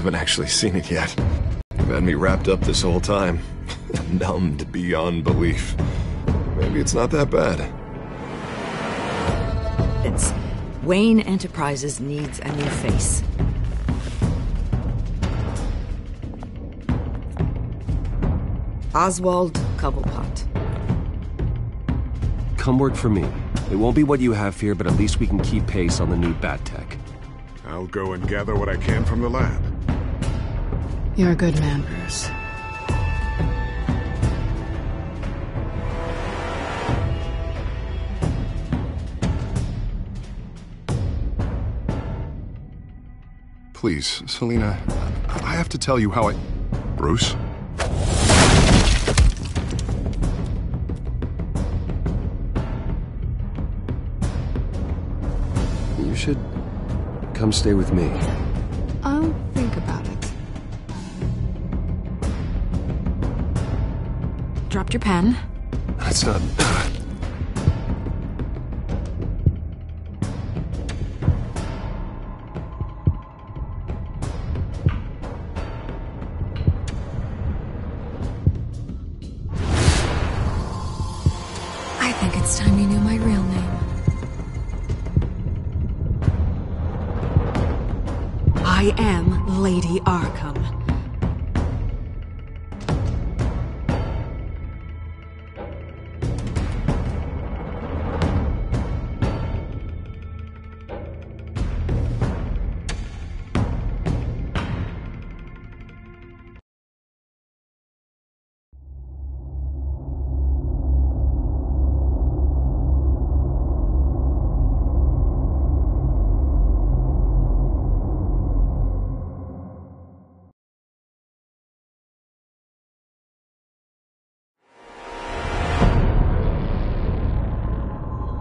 haven't actually seen it yet. You've had me wrapped up this whole time. Numbed beyond belief. Maybe it's not that bad. Wayne Enterprises needs a new face. Oswald Cobblepot. Come work for me. It won't be what you have here, but at least we can keep pace on the new bat tech. I'll go and gather what I can from the lab. You're a good man, Bruce. Please, Selina, I have to tell you how I... Bruce? You should come stay with me. I'll think about it. Dropped your pen. That's not... I think it's time you knew my real name. I am Lady Arkham.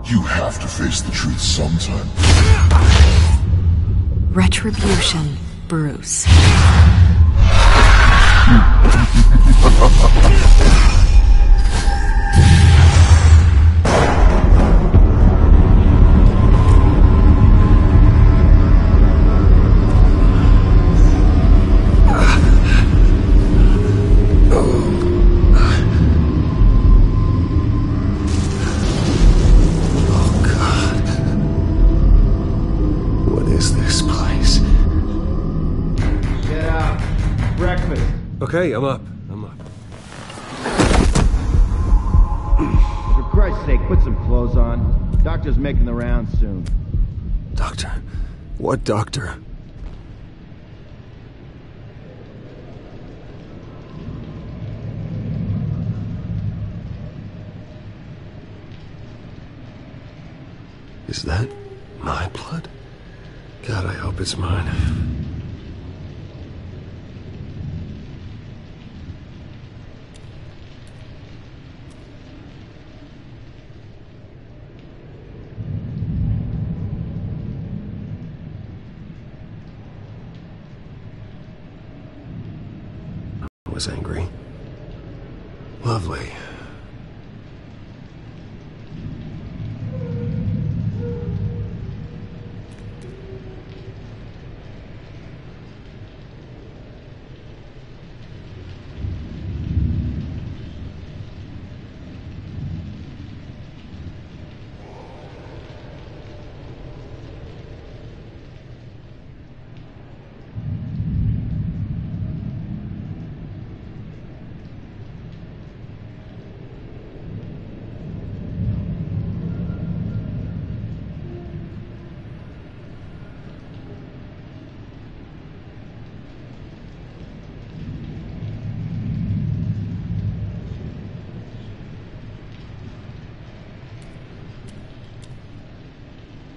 You have to face the truth sometime. Retribution, Bruce. Okay, I'm up. For Christ's sake, put some clothes on. Doctor's making the rounds soon. Doctor? What doctor? Is that my blood? God, I hope it's mine. Was angry. Lovely.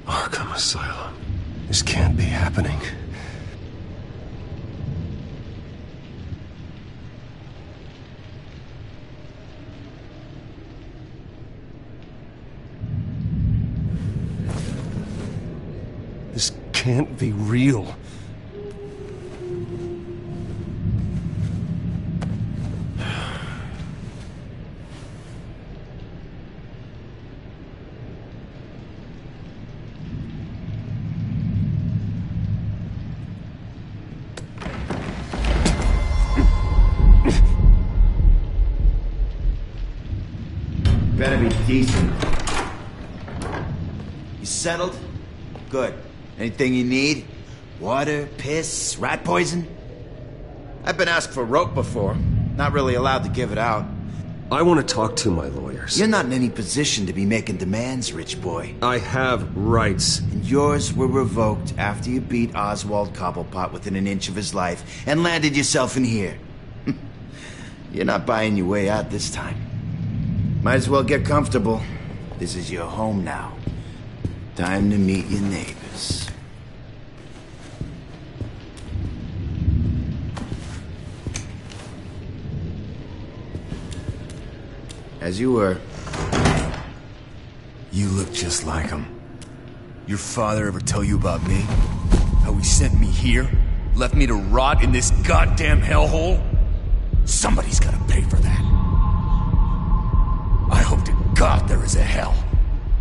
Arkham Asylum. This can't be happening. This can't be real. decent. You settled? Good. Anything you need? Water, piss, rat poison? I've been asked for rope before. Not really allowed to give it out. I want to talk to my lawyers. You're not in any position to be making demands, rich boy. I have rights. And yours were revoked after you beat Oswald Cobblepot within an inch of his life and landed yourself in here. You're not buying your way out this time. Might as well get comfortable. This is your home now. Time to meet your neighbors. As you were. You look just like him. Your father ever tell you about me? How he sent me here? Left me to rot in this goddamn hellhole? Somebody's gotta pay for that. I hope to God there is a hell.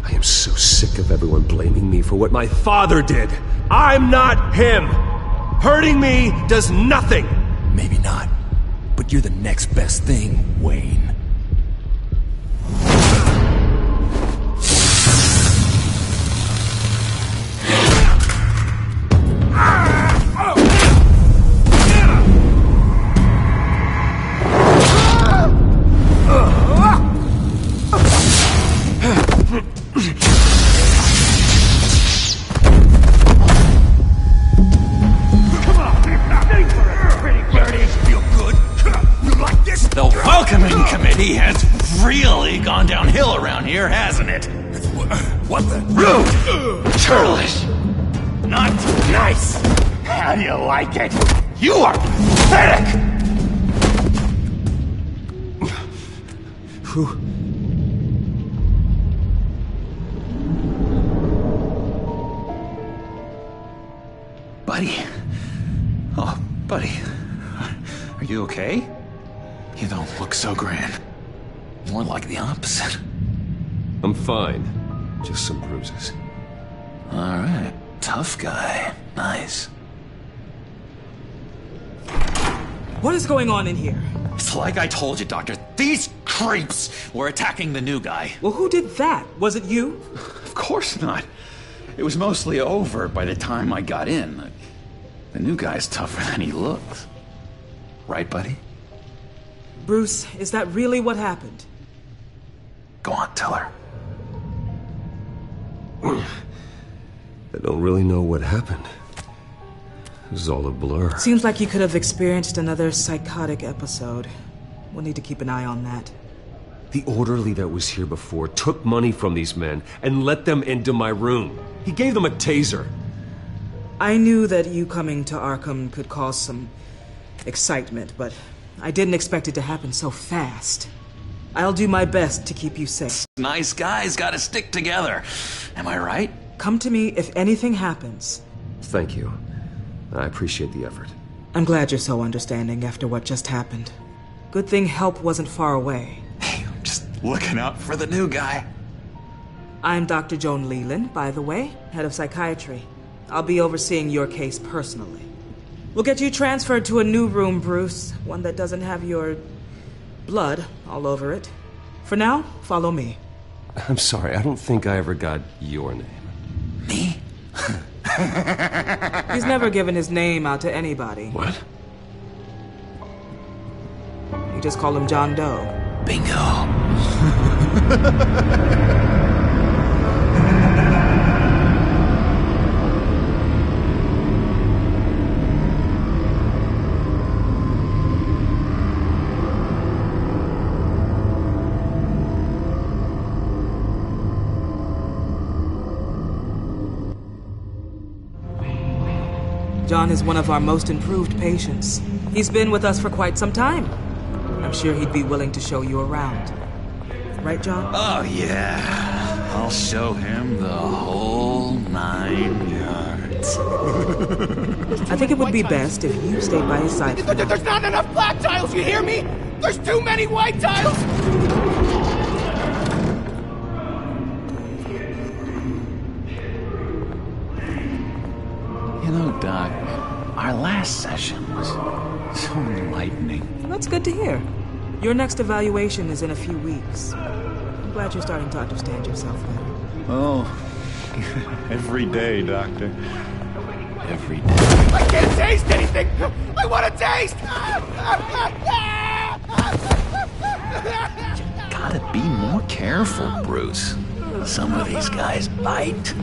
I am so sick of everyone blaming me for what my father did. I'm not him. Hurting me does nothing. Maybe not, but you're the next best thing, Wayne. He has really gone downhill around here, hasn't it? What the? Rude! Churlish! Not nice! How do you like it? You are pathetic! Buddy? Oh, buddy. Are you okay? You don't look so grand. More like the opposite. I'm fine. Just some bruises. Alright. Tough guy. Nice. What is going on in here? It's like I told you, Doctor. These creeps were attacking the new guy. Well, who did that? Was it you? Of course not. It was mostly over by the time I got in. The new guy's tougher than he looks. Right, buddy? Bruce, is that really what happened? Go on, tell her. I don't really know what happened. It was all a blur. Seems like you could have experienced another psychotic episode. We'll need to keep an eye on that. The orderly that was here before took money from these men and let them into my room. He gave them a taser. I knew that you coming to Arkham could cause some excitement, but I didn't expect it to happen so fast. I'll do my best to keep you safe. Nice guys gotta stick together. Am I right? Come to me if anything happens. Thank you. I appreciate the effort. I'm glad you're so understanding after what just happened. Good thing help wasn't far away. Hey, I'm just looking out for the new guy. I'm Dr. Joan Leland, by the way, head of psychiatry. I'll be overseeing your case personally. We'll get you transferred to a new room, Bruce. One that doesn't have your blood all over it. For now, follow me. I'm sorry, I don't think I ever got your name. Me? He's never given his name out to anybody. What? You just call him John Doe. Bingo. John is one of our most improved patients. He's been with us for quite some time. I'm sure he'd be willing to show you around. Right, John? Oh, yeah. I'll show him the whole 9 yards. I think it would be best if you stayed by his side. There's not enough black tiles, you hear me? There's too many white tiles! You know, Doc, our last session was so enlightening. That's good to hear. Your next evaluation is in a few weeks. I'm glad you're starting to understand yourself better. Oh, every day, Doctor. Every day. I can't taste anything! I want to taste! Gotta be more careful, Bruce. Some of these guys bite.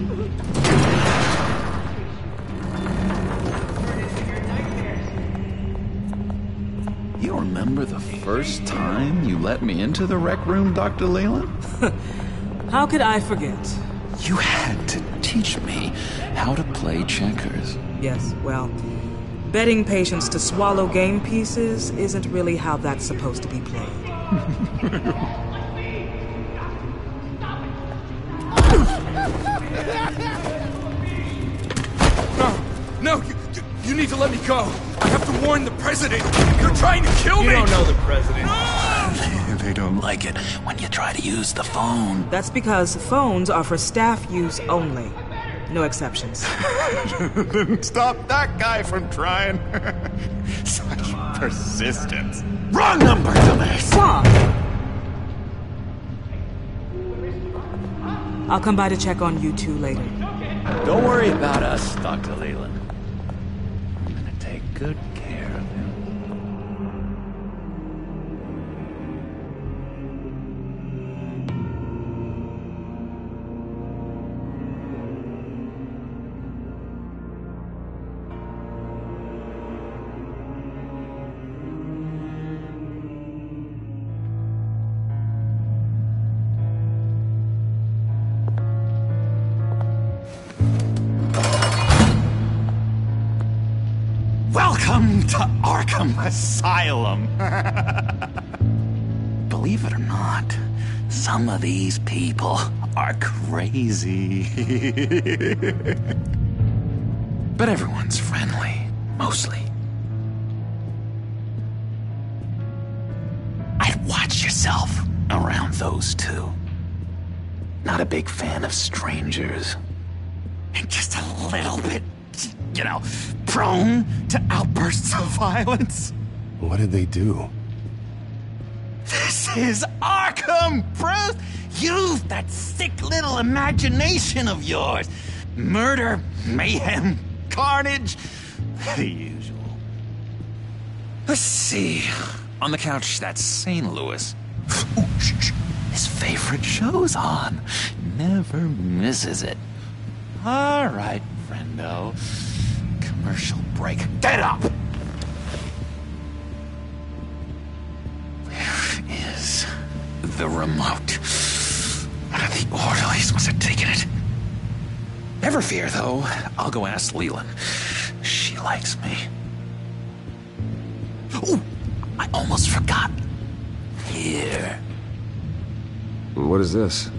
You remember the first time you let me into the rec room, Dr. Leland? How could I forget? You had to teach me how to play checkers. Yes, well, betting patients to swallow game pieces isn't really how that's supposed to be played. No, you need to let me go. I have to warn the president. You're trying to kill me. You don't know the president. They don't like it when you try to use the phone. That's because phones are for staff use only. No exceptions. Stop that guy from trying. Such persistence. Wrong number, dumbass! Stop! I'll come by to check on you two later. Don't worry about us, Dr. Leland. I'm gonna take good care of him. Welcome to Arkham Asylum. Believe it or not, some of these people are crazy. But everyone's friendly, mostly. I'd watch yourself around those two. Not a big fan of strangers. And just a little bit, you know, prone to outbursts of violence. What did they do? This is Arkham, Bruce! Use that sick little imagination of yours. Murder, mayhem, carnage, the usual. Let's see. On the couch, that's St. Louis. Ooh, shh. His favorite show's on. Never misses it. All right, friendo. Commercial break. Get up! Where is the remote? One of the orderlies must have taken it. Never fear, though. I'll go ask Leland. She likes me. Ooh, I almost forgot. Here. What is this?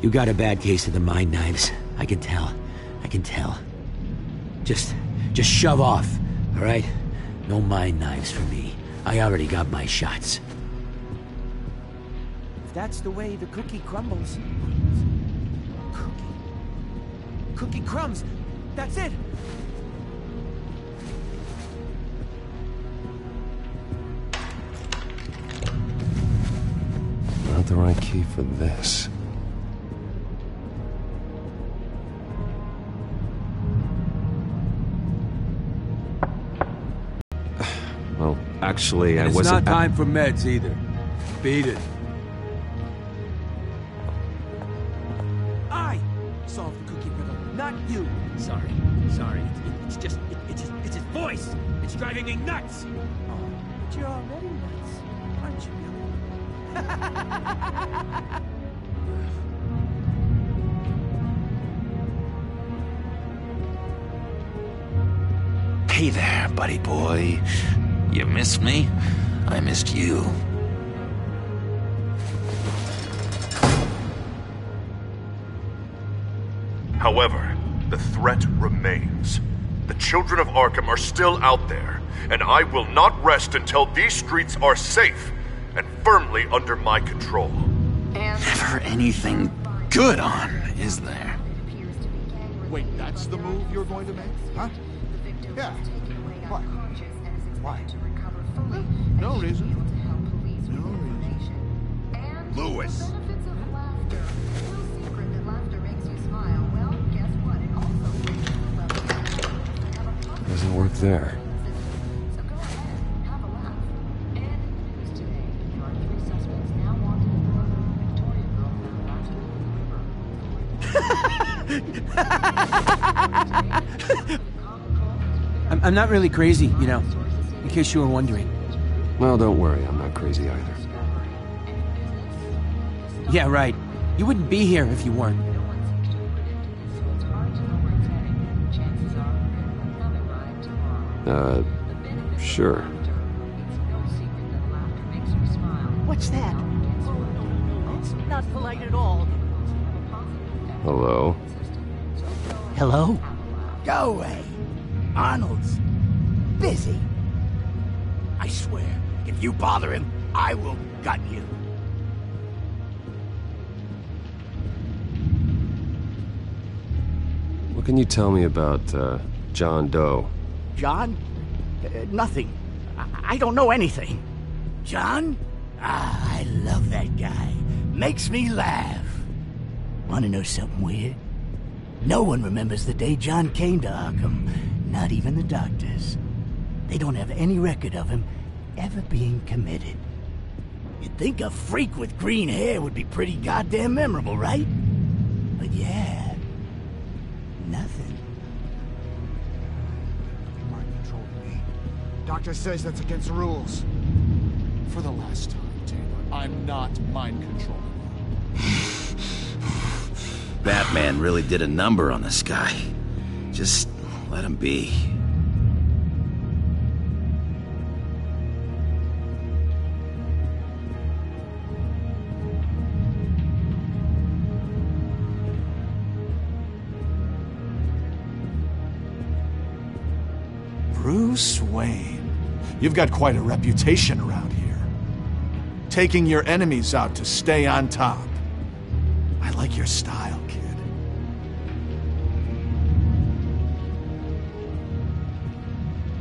You got a bad case of the mind knives. I can tell. I can tell. Just shove off, all right? No mind knives for me. I already got my shots. If that's the way the cookie crumbles... Cookie crumbs! That's it! Not the right key for this. Well, actually, I It's wasn't... not time for meds either. Beat it. I solved the cookie riddle, not you. Sorry. It's just it's his voice. It's driving me nuts. Oh, but you're already nuts, aren't you, Hey there, buddy boy. You missed me? I missed you. However, the threat remains. The children of Arkham are still out there, and I will not rest until these streets are safe and firmly under my control. Never anything good on, is there? Wait, that's the move you're going to make? Huh? Yeah. What? Why? No reason. No reason. Lewis. Doesn't work there. I'm not really crazy, you know, in case you were wondering. Well, don't worry, I'm not crazy either. Yeah, right. You wouldn't be here if you weren't. Sure. What's that? It's not polite at all. Hello? Hello? Go away. Arnold's busy. I swear, if you bother him, I will gut you. What can you tell me about, John Doe? John? Nothing. I don't know anything. John? Ah, I love that guy. Makes me laugh. Want to know something weird? No one remembers the day John came to Arkham. Not even the doctors. They don't have any record of him ever being committed. You'd think a freak with green hair would be pretty goddamn memorable, right? But yeah, nothing. Doctor says that's against the rules. For the last time, Taylor, I'm not mind controlling. Batman really did a number on this guy. Just let him be. Bruce Wayne. You've got quite a reputation around here. Taking your enemies out to stay on top. I like your style, kid.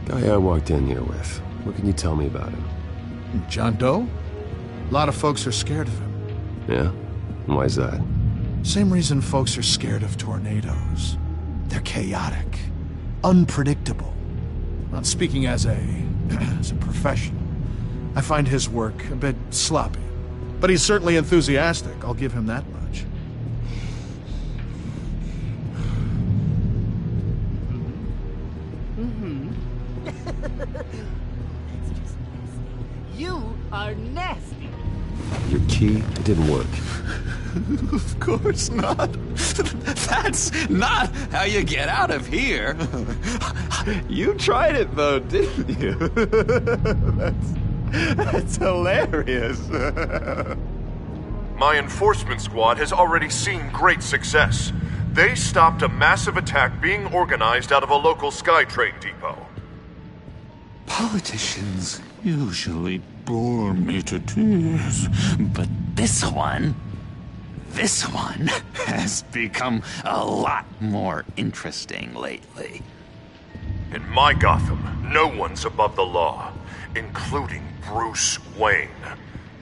Guy I walked in here with. What can you tell me about him? John Doe? A lot of folks are scared of him. Yeah? Why's that? Same reason folks are scared of tornadoes. They're chaotic, unpredictable. Not speaking as a professional. I find his work a bit sloppy. But he's certainly enthusiastic, I'll give him that much. That's just nasty. You are nasty. Your key? It didn't work. Of course not. That's not how you get out of here. You tried it though, didn't you? That's hilarious. My enforcement squad has already seen great success. They stopped a massive attack being organized out of a local SkyTrain depot. Politicians usually bore me to tears, but this one has become a lot more interesting lately. In my Gotham, no one's above the law, including Bruce Wayne.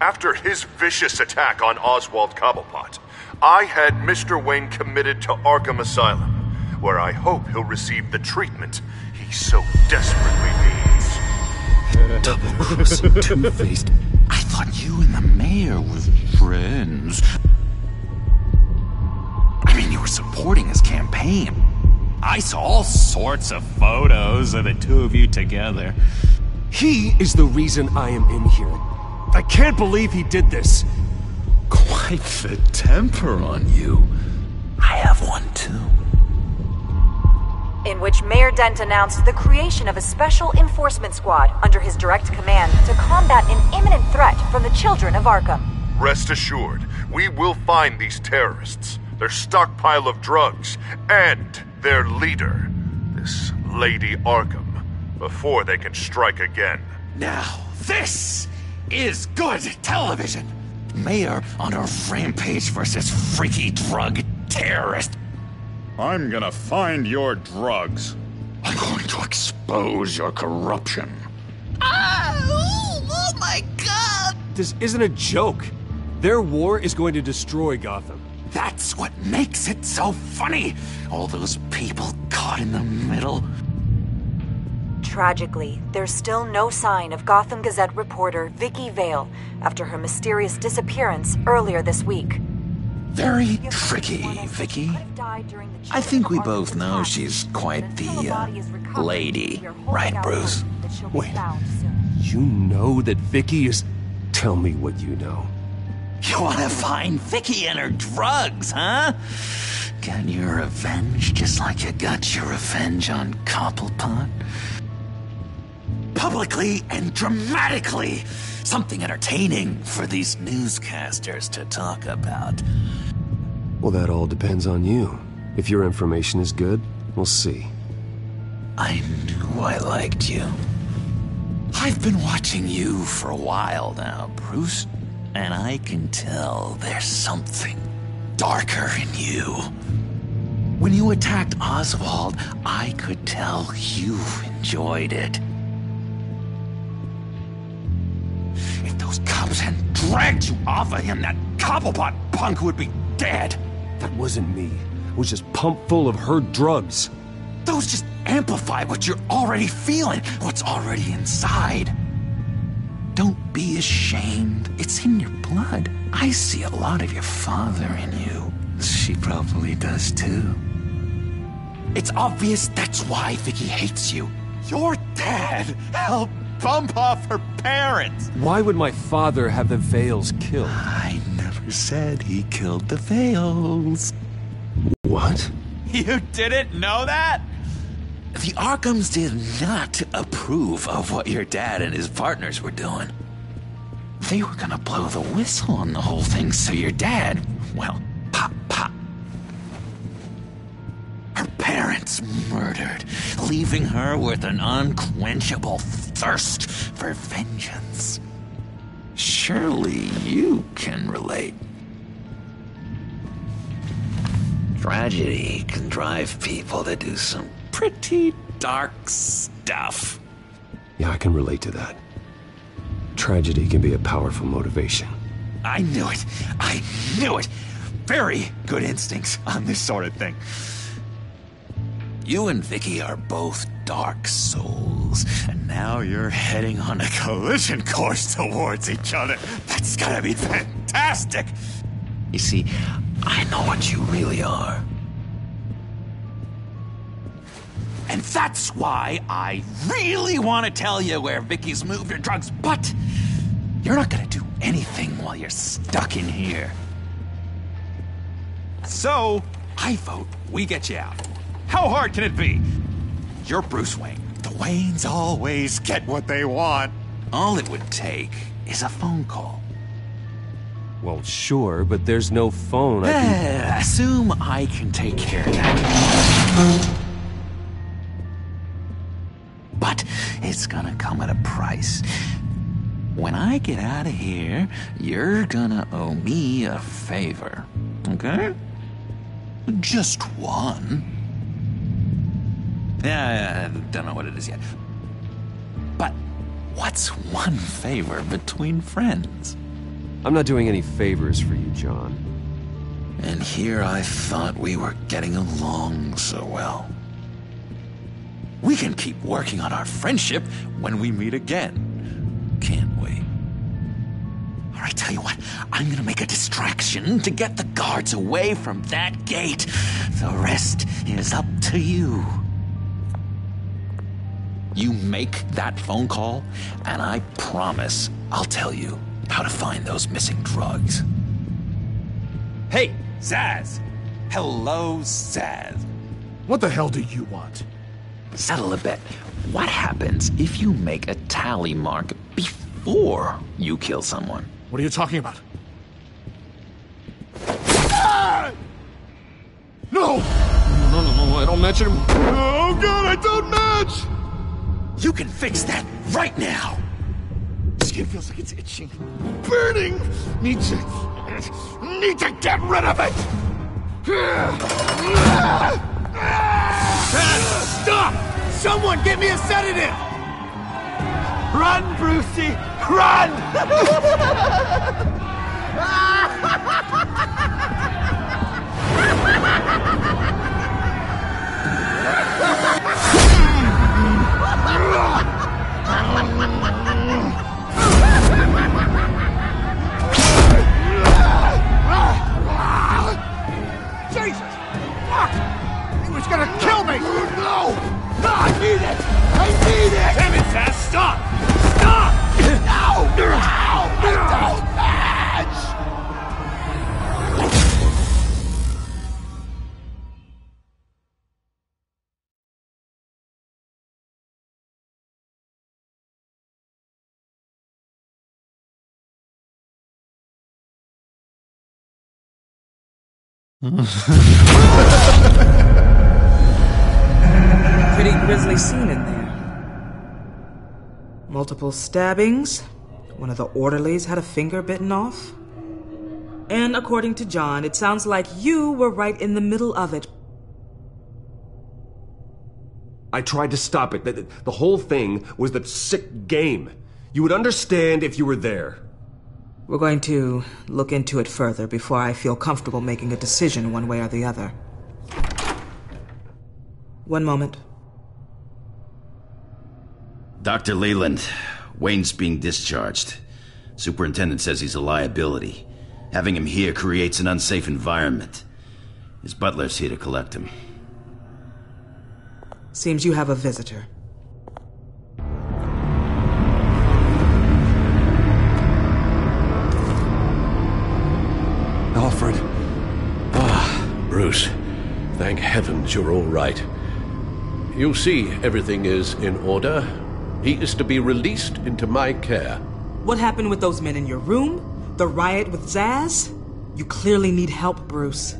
After his vicious attack on Oswald Cobblepot, I had Mr. Wayne committed to Arkham Asylum, where I hope he'll receive the treatment he so desperately needs. Double-crossing Two-Faced. I thought you and the mayor were friends. I mean, you were supporting his campaign. I saw all sorts of photos of the two of you together. He is the reason I am in here. I can't believe he did this. Quite the temper on you. I have one too. In which Mayor Dent announced the creation of a special enforcement squad under his direct command to combat an imminent threat from the children of Arkham. Rest assured, we will find these terrorists, their stockpile of drugs, and their leader, this Lady Arkham before they can strike again. Now, this is good television. Mayor on a rampage versus freaky drug terrorist. I'm gonna find your drugs. I'm going to expose your corruption. Oh my god! This isn't a joke. Their war is going to destroy Gotham. That's what makes it so funny. All those people caught in the middle. Tragically, there's still no sign of Gotham Gazette reporter Vicky Vale after her mysterious disappearance earlier this week. Very tricky, Vicky. I think we both know she's quite the, lady. Right, Bruce? Wait, you know that Vicky is... Tell me what you know. You want to find Vicky and her drugs, huh? Get your revenge just like you got your revenge on Cobblepot? Publicly and dramatically! Something entertaining for these newscasters to talk about. Well, that all depends on you. If your information is good, we'll see. I knew I liked you. I've been watching you for a while now, Bruce. And I can tell there's something darker in you. When you attacked Oswald, I could tell you enjoyed it. If those cops hadn't dragged you off of him, that Cobblepot punk would be dead. That wasn't me. It was just pumped full of her drugs. Those just amplify what you're already feeling, what's already inside. Don't be ashamed. It's in your blood. I see a lot of your father in you. She probably does too. It's obvious that's why Vicky hates you. Your dad helped bump off her parents. Why would my father have the Vales killed? I never said he killed the Vales. What? You didn't know that? The Arkhams did not approve of what your dad and his partners were doing. They were gonna blow the whistle on the whole thing, so your dad, well, pop. Her parents murdered, leaving her with an unquenchable thirst for vengeance. Surely you can relate. Tragedy can drive people to do some pretty dark stuff. Yeah, I can relate to that. Tragedy can be a powerful motivation. I knew it. I knew it. Very good instincts on this sort of thing. You and Vicky are both dark souls, and now you're heading on a collision course towards each other. That's gotta be fantastic. You see, I know what you really are. And that's why I really want to tell you where Vicky's moved her drugs, but you're not gonna do anything while you're stuck in here. So, I vote we get you out. How hard can it be? You're Bruce Wayne. The Waynes always get what they want. All it would take is a phone call. Well, sure, but there's no phone. Assume I can take care of that. But it's gonna come at a price. When I get out of here, you're gonna owe me a favor, okay? Just one. Yeah, I don't know what it is yet. But what's one favor between friends? I'm not doing any favors for you, John. And here I thought we were getting along so well. We can keep working on our friendship when we meet again, can't we? All right, tell you what, I'm gonna make a distraction to get the guards away from that gate. The rest is up to you. You make that phone call, and I promise I'll tell you how to find those missing drugs. Hey, Zaz! Hello, Zaz. What the hell do you want? Settle a bet. What happens if you make a tally mark before you kill someone? What are you talking about? No! No, I don't mention him. Oh, God, I don't know! You can fix that right now! Skin feels like it's itching. Burning! Need to get rid of it! Stop! Someone get me a sedative! Run, Brucey! Run! Jesus! Fuck! He was gonna kill me! No! No, I need it! I need it! Damn it, Zaz, stop! Stop! No! No! I don't match! Pretty grisly scene in there. Multiple stabbings. One of the orderlies had a finger bitten off. And according to John, it sounds like you were right in the middle of it. I tried to stop it. The whole thing was that sick game. You would understand if you were there. We're going to look into it further before I feel comfortable making a decision one way or the other. One moment. Dr. Leland, Wayne's being discharged. Superintendent says he's a liability. Having him here creates an unsafe environment. His butler's here to collect him. Seems you have a visitor. Alfred. Bruce, thank heavens you're all right. You see, everything is in order. He is to be released into my care. What happened with those men in your room? The riot with Zaz? You clearly need help, Bruce.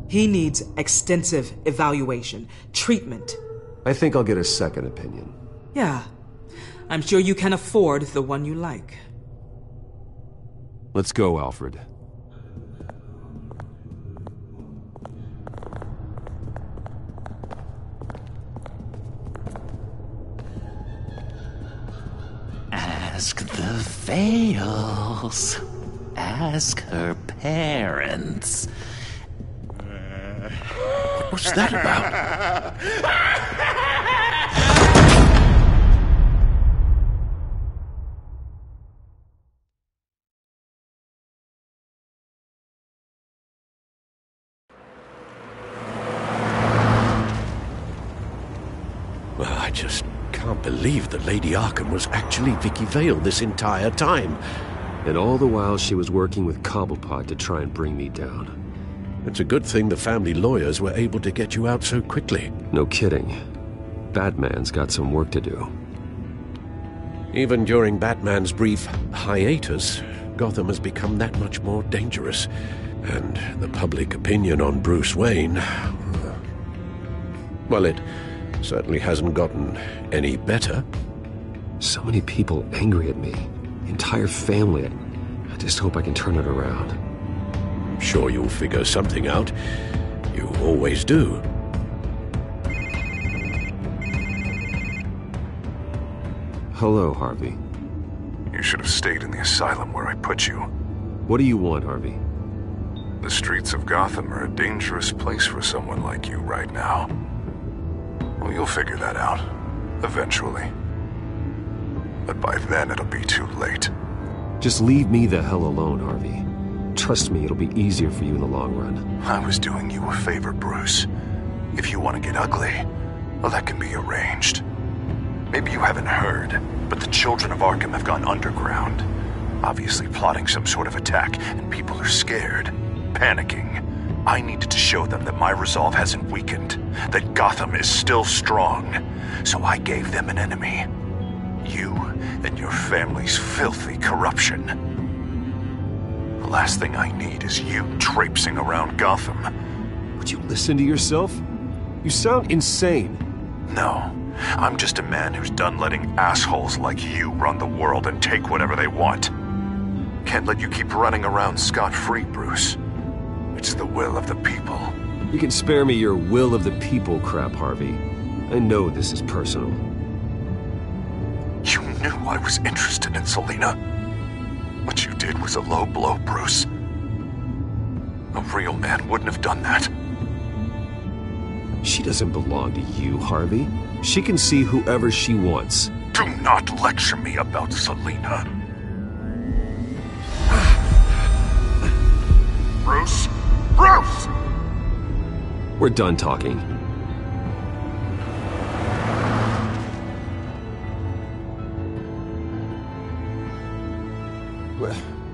He needs extensive evaluation, treatment. I think I'll get a second opinion. Yeah. I'm sure you can afford the one you like. Let's go, Alfred. Ask the Vales. Ask her parents. What's that about? Well, I just can't believe that Lady Arkham was actually Vicky Vale this entire time. And all the while she was working with Cobblepot to try and bring me down. It's a good thing the family lawyers were able to get you out so quickly. No kidding. Batman's got some work to do. Even during Batman's brief hiatus, Gotham has become that much more dangerous. And the public opinion on Bruce Wayne... well, it certainly hasn't gotten any better. So many people angry at me. The entire family. I just hope I can turn it around. I'm sure you'll figure something out. You always do. Hello, Harvey. You should have stayed in the asylum where I put you. What do you want, Harvey? The streets of Gotham are a dangerous place for someone like you right now. Well, you'll figure that out. Eventually. But by then, it'll be too late. Just leave me the hell alone, Harvey. Trust me, it'll be easier for you in the long run. I was doing you a favor, Bruce. If you want to get ugly, well, that can be arranged. Maybe you haven't heard, but the children of Arkham have gone underground. Obviously plotting some sort of attack, and people are scared, panicking. I needed to show them that my resolve hasn't weakened, that Gotham is still strong. So I gave them an enemy. You and your family's filthy corruption. The last thing I need is you traipsing around Gotham. Would you listen to yourself? You sound insane. No. I'm just a man who's done letting assholes like you run the world and take whatever they want. Can't let you keep running around scot-free, Bruce. It's the will of the people. You can spare me your will of the people crap, Harvey. I know this is personal. You knew I was interested in Selina. What you did was a low blow, Bruce. A real man wouldn't have done that. She doesn't belong to you, Harvey. She can see whoever she wants. Do not lecture me about Selina. Bruce? Bruce! We're done talking.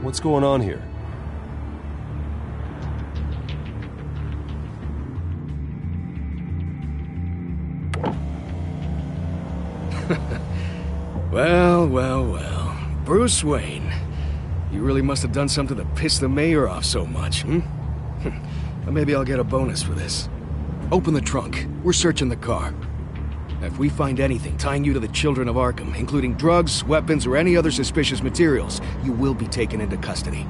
What's going on here? Well. Bruce Wayne. You really must have done something to piss the mayor off so much, hmm? Well, maybe I'll get a bonus for this. Open the trunk. We're searching the car. If we find anything tying you to the children of Arkham, including drugs, weapons, or any other suspicious materials, you will be taken into custody.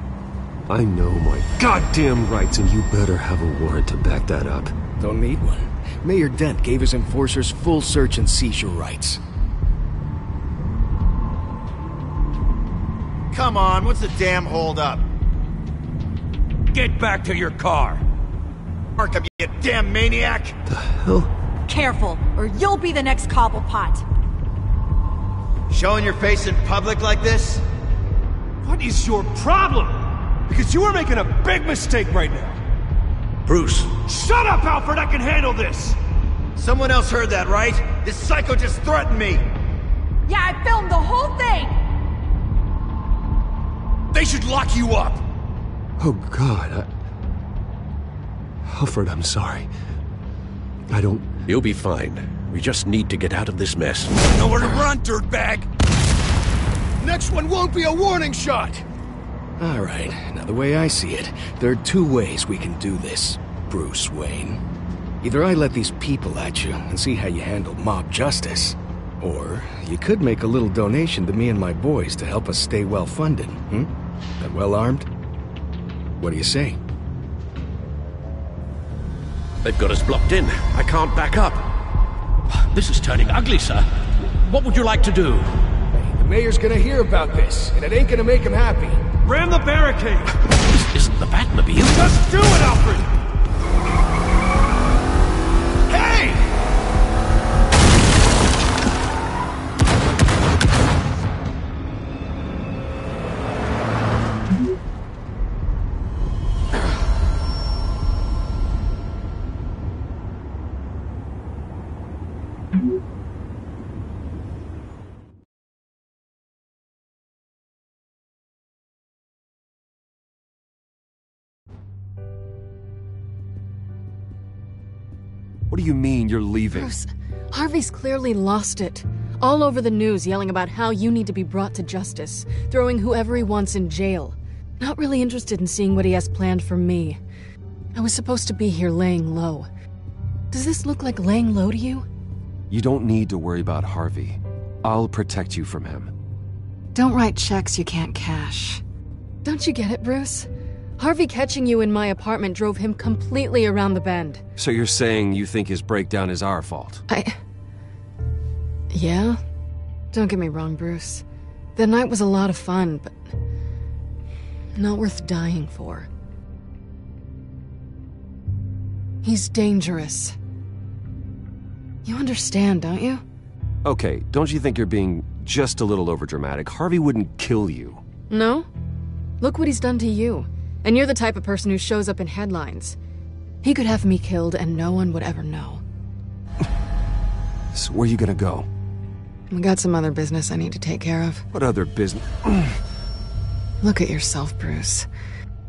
I know my goddamn rights, and you better have a warrant to back that up. Don't need one. Mayor Dent gave his enforcers full search and seizure rights. Come on, what's the damn holdup? Get back to your car! Arkham, you damn maniac! The hell? Careful, or you'll be the next Cobblepot. Showing your face in public like this? What is your problem? Because you are making a big mistake right now. Bruce. Shut up, Alfred! I can handle this! Someone else heard that, right? This psycho just threatened me! Yeah, I filmed the whole thing! They should lock you up! Oh, God, Alfred, I'm sorry. I don't... You'll be fine. We just need to get out of this mess. Nowhere to run, dirtbag! Next one won't be a warning shot! Alright, now the way I see it, there are two ways we can do this, Bruce Wayne. Either I let these people at you and see how you handle mob justice, or you could make a little donation to me and my boys to help us stay well-funded, And well-armed? What do you say? They've got us blocked in. I can't back up. This is turning ugly, sir. What would you like to do? Hey, the mayor's gonna hear about this, and it ain't gonna make him happy. Ram the barricade! This isn't the Batmobile. Just do it, Alfred! Hey! What do you mean you're leaving? Bruce, Harvey's clearly lost it. All over the news yelling about how you need to be brought to justice, throwing whoever he wants in jail. Not really interested in seeing what he has planned for me. I was supposed to be here laying low. Does this look like laying low to you? You don't need to worry about Harvey. I'll protect you from him. Don't write checks you can't cash. Don't you get it, Bruce? Harvey catching you in my apartment drove him completely around the bend. So you're saying you think his breakdown is our fault? Yeah? Don't get me wrong, Bruce. The night was a lot of fun, but not worth dying for. He's dangerous. You understand, don't you? Okay, don't you think you're being just a little overdramatic? Harvey wouldn't kill you. No? Look what he's done to you. And you're the type of person who shows up in headlines. He could have me killed and no one would ever know. So where are you gonna go? I got some other business I need to take care of. What other business? Look at yourself, Bruce.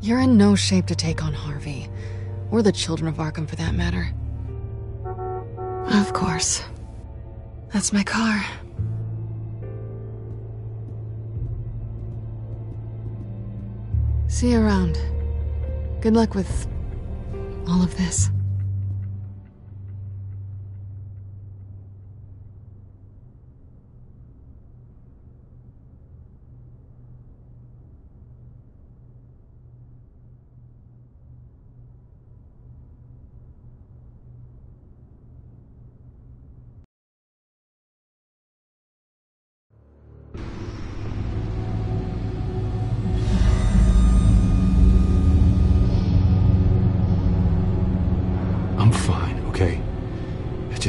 You're in no shape to take on Harvey. Or the children of Arkham, for that matter. Of course. That's my car. See you around. Good luck with all of this.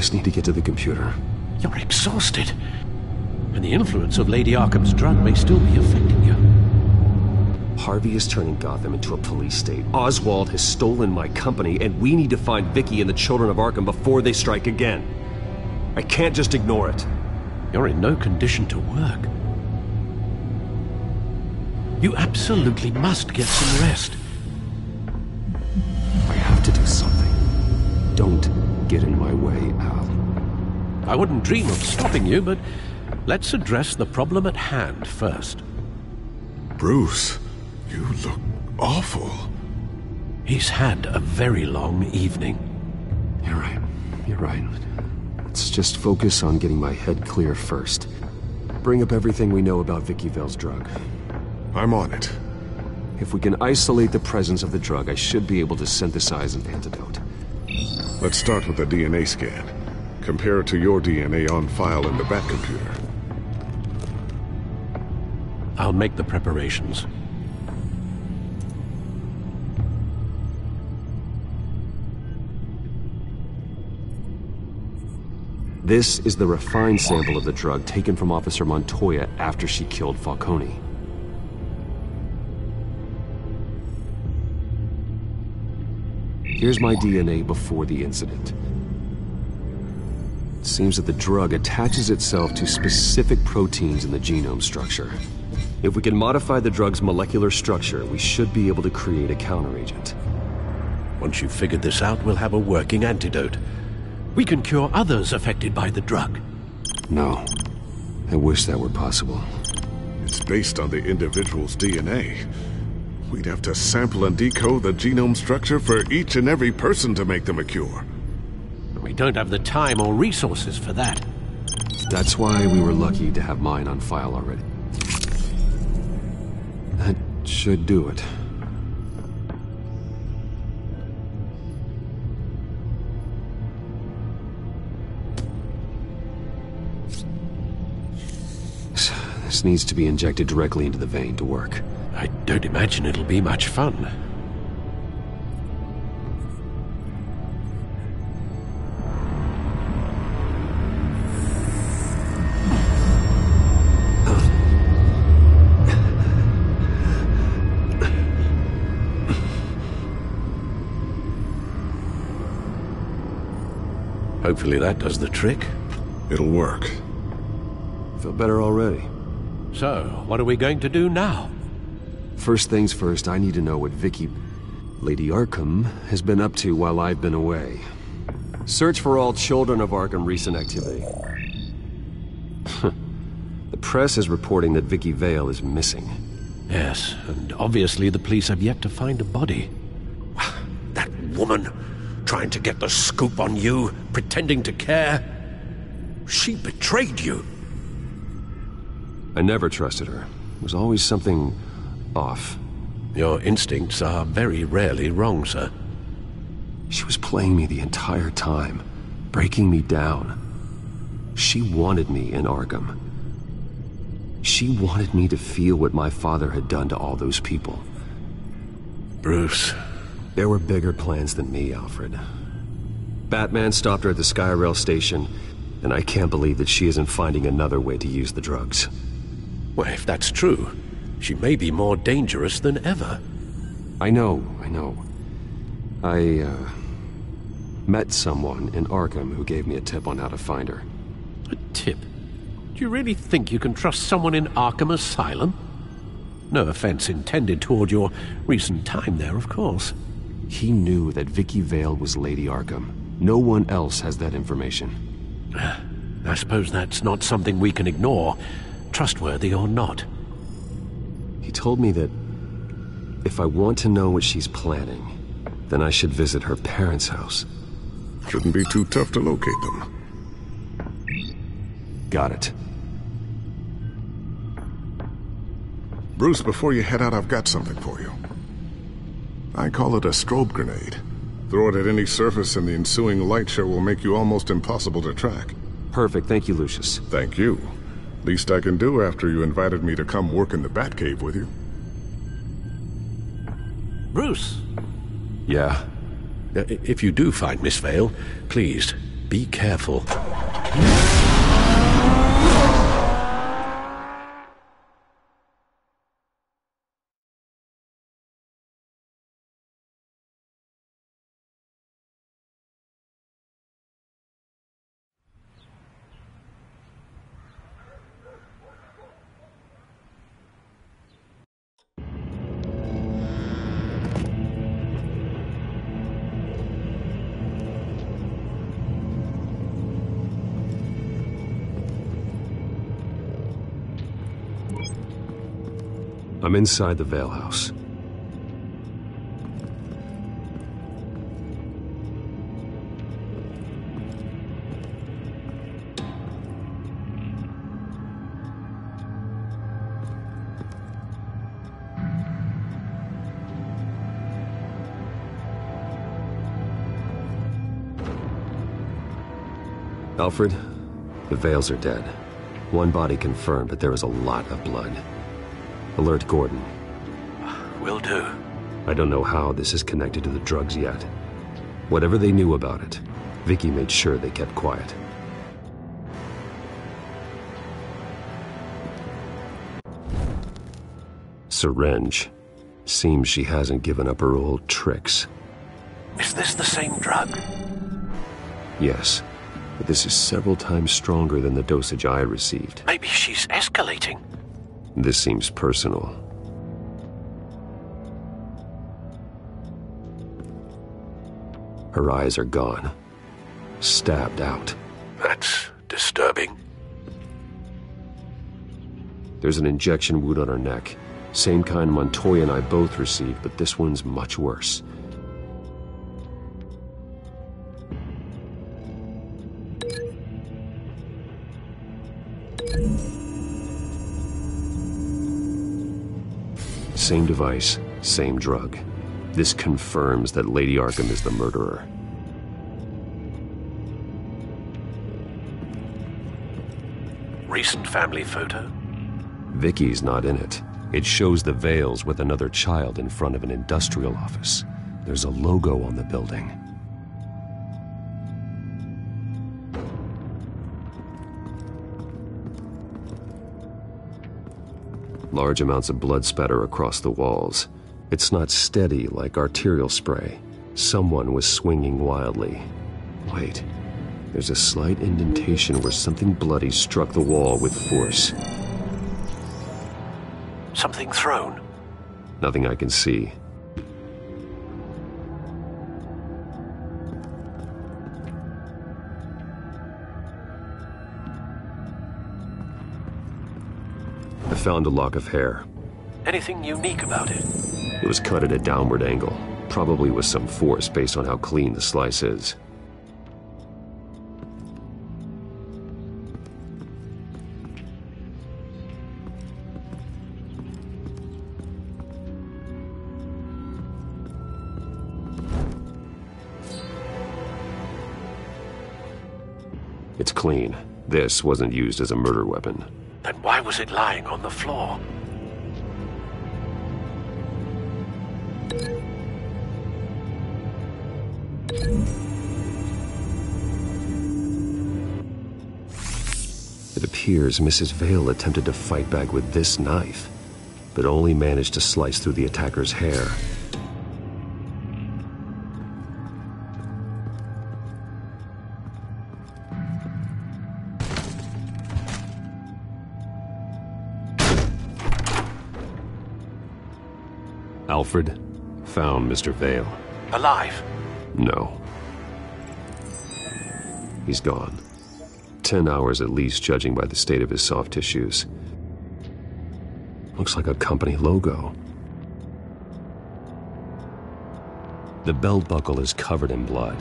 just need to get to the computer. You're exhausted. And the influence of Lady Arkham's drug may still be affecting you. Harvey is turning Gotham into a police state. Oswald has stolen my company, and we need to find Vicky and the children of Arkham before they strike again. I can't just ignore it. You're in no condition to work. You absolutely must get some rest. I have to do something. Don't get in my way, Al. I wouldn't dream of stopping you, but let's address the problem at hand first. Bruce, you look awful. He's had a very long evening. You're right. You're right. Let's just focus on getting my head clear first. Bring up everything we know about Vicky Vale's drug. I'm on it. If we can isolate the presence of the drug, I should be able to synthesize an antidote. Let's start with a DNA scan. Compare it to your DNA on file in the Batcomputer. I'll make the preparations. This is the refined sample of the drug taken from Officer Montoya after she killed Falcone. Here's my DNA before the incident. It seems that the drug attaches itself to specific proteins in the genome structure. If we can modify the drug's molecular structure, we should be able to create a counteragent. Once you've figured this out, we'll have a working antidote. We can cure others affected by the drug. No. I wish that were possible. It's based on the individual's DNA. We'd have to sample and decode the genome structure for each and every person to make them a cure. We don't have the time or resources for that. That's why we were lucky to have mine on file already. That should do it. This needs to be injected directly into the vein to work. I don't imagine it'll be much fun. Hopefully that does the trick. It'll work. Feel better already. So, what are we going to do now? First things first, I need to know what Lady Arkham, has been up to while I've been away. Search for all children of Arkham recent activity. The press is reporting that Vicky Vale is missing. Yes, and obviously the police have yet to find a body. That woman, trying to get the scoop on you, pretending to care. She betrayed you. I never trusted her. There was always something off. Your instincts are very rarely wrong, sir. She was playing me the entire time, breaking me down. She wanted me in Arkham. She wanted me to feel what my father had done to all those people. Bruce. There were bigger plans than me, Alfred. Batman stopped her at the Skyrail station, and I can't believe that she isn't finding another way to use the drugs. Well, if that's true, she may be more dangerous than ever. I know. I met someone in Arkham who gave me a tip on how to find her. A tip? Do you really think you can trust someone in Arkham Asylum? No offense intended toward your recent time there, of course. He knew that Vicky Vale was Lady Arkham. No one else has that information. I suppose that's not something we can ignore, trustworthy or not. He told me that if I want to know what she's planning, then I should visit her parents' house. Shouldn't be too tough to locate them. Got it. Bruce, before you head out, I've got something for you. I call it a strobe grenade. Throw it at any surface and the ensuing light show will make you almost impossible to track. Perfect, thank you, Lucius. Thank you. Least I can do after you invited me to come work in the Batcave with you. Bruce! Yeah? If you do find Miss Vale, please, Be careful. I'm inside the Vale House. Alfred, the Vales are dead. One body confirmed, but there is a lot of blood. Alert Gordon. Will do. I don't know how this is connected to the drugs yet. Whatever they knew about it, Vicky made sure they kept quiet. Syringe. Seems she hasn't given up her old tricks. Is this the same drug? Yes, but this is several times stronger than the dosage I received. Maybe she's escalating. This seems personal. Her eyes are gone. Stabbed out. That's disturbing. There's an injection wound on her neck. Same kind Montoya and I both received, but this one's much worse. Same device, same drug. This confirms that Lady Arkham is the murderer. Recent family photo? Vicky's not in it. It shows the Vales with another child in front of an industrial office. There's a logo on the building. Large amounts of blood spatter across the walls. It's not steady like arterial spray. Someone was swinging wildly. Wait, there's a slight indentation where something bloody struck the wall with force. Something thrown? Nothing I can see. I found a lock of hair. Anything unique about it? It was cut at a downward angle, probably with some force based on how clean the slice is. It's clean. This wasn't used as a murder weapon. Then why was it lying on the floor? It appears Mrs. Vale attempted to fight back with this knife, but only managed to slice through the attacker's hair. Alfred found Mr. Vale. Alive? No. He's gone. 10 hours at least, judging by the state of his soft tissues. Looks like a company logo. The belt buckle is covered in blood.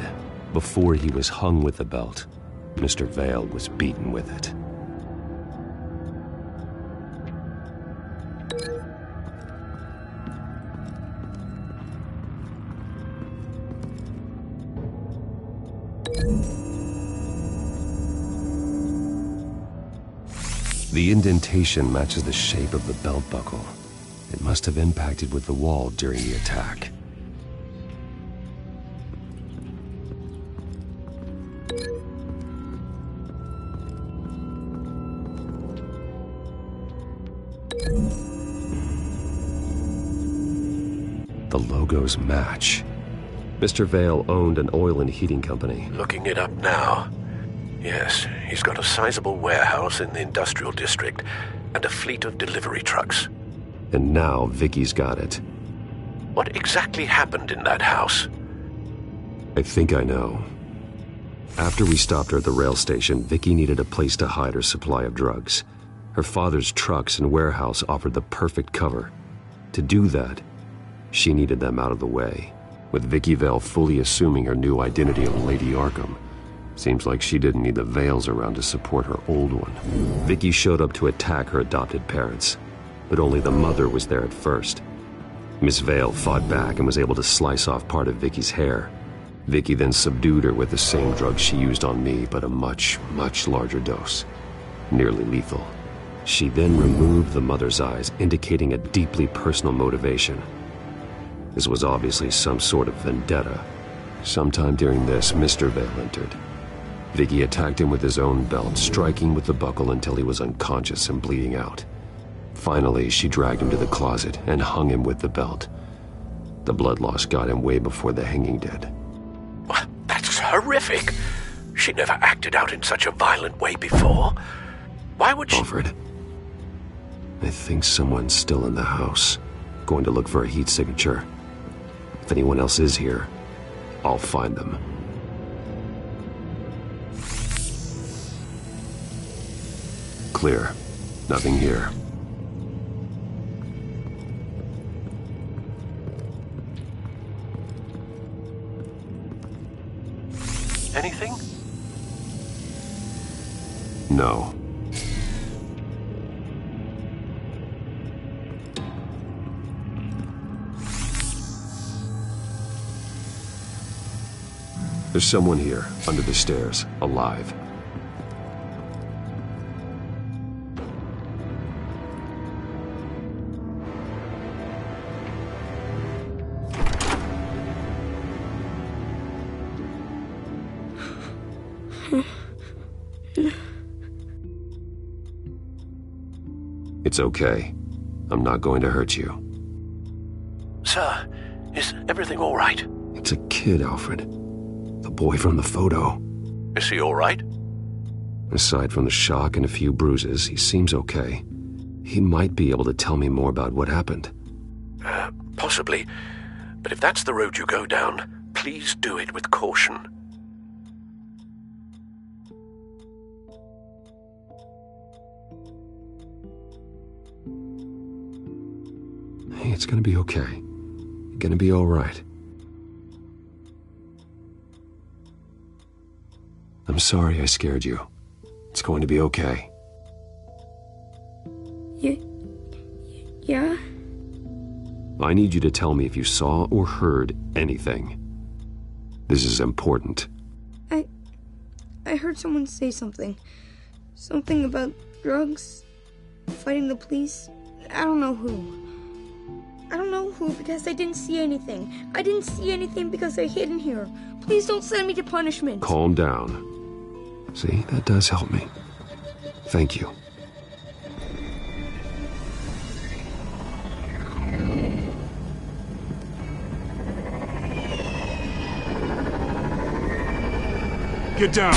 Before he was hung with the belt, Mr. Vale was beaten with it. The indentation matches the shape of the belt buckle. It must have impacted with the wall during the attack. The logos match. Mr. Vale owned an oil and heating company. Looking it up now. Yes, he's got a sizable warehouse in the industrial district and a fleet of delivery trucks. And now Vicky's got it. What exactly happened in that house? I think I know. After we stopped her at the rail station, Vicky needed a place to hide her supply of drugs. Her father's trucks and warehouse offered the perfect cover. To do that, she needed them out of the way. With Vicky Vale fully assuming her new identity of Lady Arkham, seems like she didn't need the Vales around to support her old one. Vicky showed up to attack her adopted parents, but only the mother was there at first. Miss Vale fought back and was able to slice off part of Vicky's hair. Vicky then subdued her with the same drug she used on me, but a much, much larger dose. Nearly lethal. She then removed the mother's eyes, indicating a deeply personal motivation. This was obviously some sort of vendetta. Sometime during this, Mr. Vale entered. Vicky attacked him with his own belt, striking with the buckle until he was unconscious and bleeding out. Finally, she dragged him to the closet and hung him with the belt. The blood loss got him way before the hanging did. That's horrific. She never acted out in such a violent way before. Why would she... Alfred, I think someone's still in the house. Going to look for a heat signature. If anyone else is here, I'll find them. Clear. Nothing here. Anything? No. There's someone here, under the stairs, alive. It's okay. I'm not going to hurt you. Sir, is everything all right? It's a kid, Alfred. The boy from the photo. Is he all right? Aside from the shock and a few bruises, he seems okay. He might be able to tell me more about what happened. Possibly. But if that's the road you go down, please do it with caution. Hey, it's gonna be okay. You're gonna be all right. I'm sorry I scared you. It's going to be okay. Yeah? I need you to tell me if you saw or heard anything. This is important. I heard someone say something. Something about drugs, fighting the police. I don't know who. I don't know who because I didn't see anything. I didn't see anything because they're hidden here. Please don't send me to punishment. Calm down. See, that does help me. Thank you. Get down!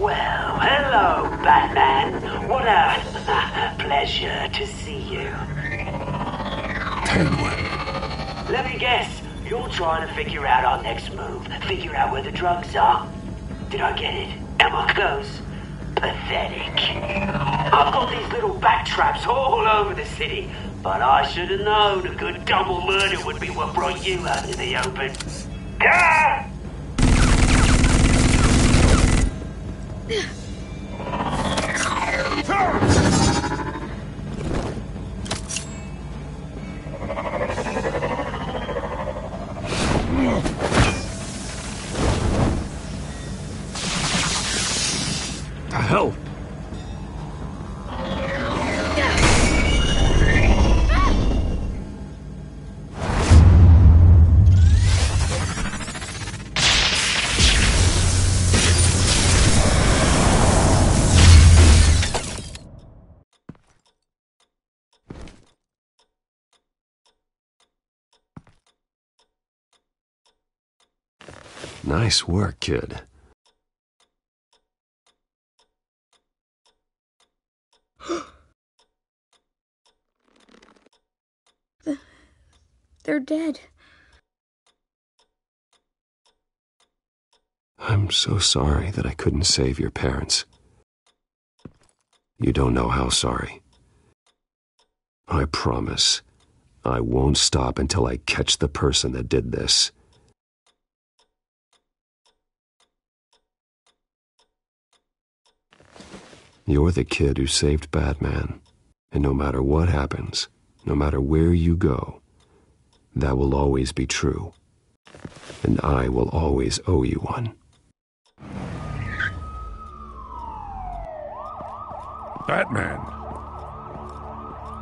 Well, hello, Batman. What a pleasure to see you. Penguin. Let me guess, you're trying to figure out our next move. Figure out where the drugs are. Did I get it? Am I close? Pathetic. I've got these little bat traps all over the city, but I should have known a good double murder would be what brought you out in the open. Ah! The hell? Nice work, kid. They're dead. I'm so sorry that I couldn't save your parents. You don't know how sorry. I promise, I won't stop until I catch the person that did this. You're the kid who saved Batman, and no matter what happens, no matter where you go, that will always be true, and I will always owe you one. Batman.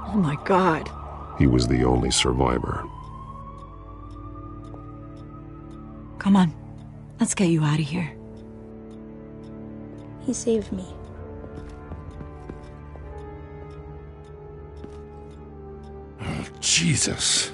Oh my God. He was the only survivor. Come on, let's get you out of here. He saved me. Oh, Jesus.